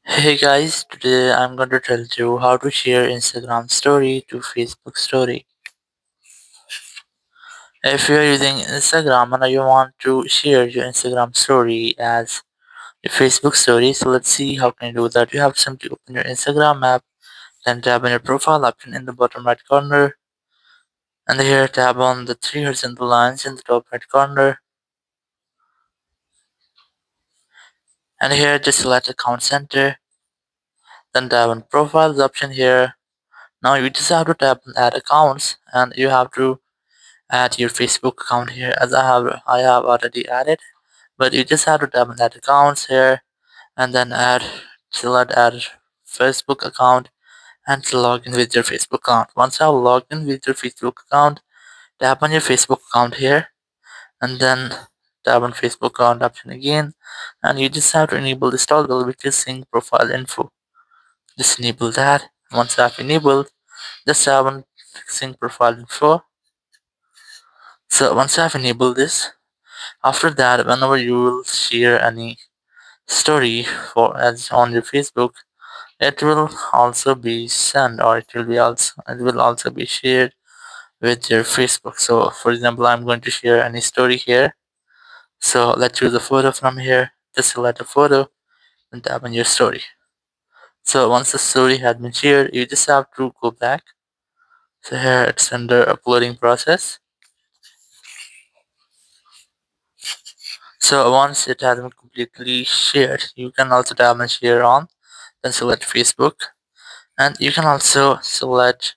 Hey guys, today I'm going to tell you how to share Instagram story to Facebook story. If you're using Instagram and you want to share your Instagram story as a Facebook story, so let's see how can you do that. You have to simply open your Instagram app, then tap on your profile option in the bottom right corner, and here tap on the three horizontal lines in the top right corner, and here just select account center, then tap on profiles option here. Now you just have to tap on add accounts and you have to add your Facebook account here as I have already added, but you just have to tap on that accounts here and then select add Facebook account and to log in with your Facebook account. Once you have logged in with your Facebook account, tap on your Facebook account here and then tap on Facebook account option again, and you just have to enable this toggle which is sync profile info. Just enable that. Once you have enabled, just tap on sync profile info. So once you have enabled this, after that, whenever you will share any story for as on your Facebook, it will also be sent or it will also be shared with your Facebook. So for example, I'm going to share any story here. So let's choose a photo from here. Just select a photo and tap on your story. So once the story has been shared, you just have to go back. So here it's under uploading process. So once it has been completely shared, you can also tap on share on, then select Facebook, and you can also select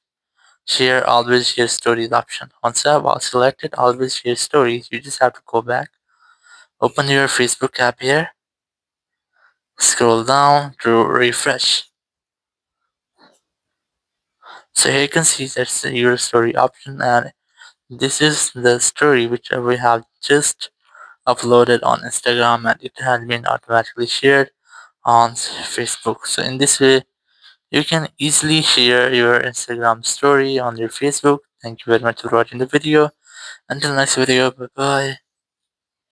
share always share stories option. Once you have all selected always share stories, you just have to go back, open your Facebook app here, scroll down to refresh. So here you can see that's your story option, and this is the story which we have just uploaded on Instagram and it has been automatically shared on Facebook. So in this way, you can easily share your Instagram story on your Facebook. Thank you very much for watching the video. Until next video, bye bye.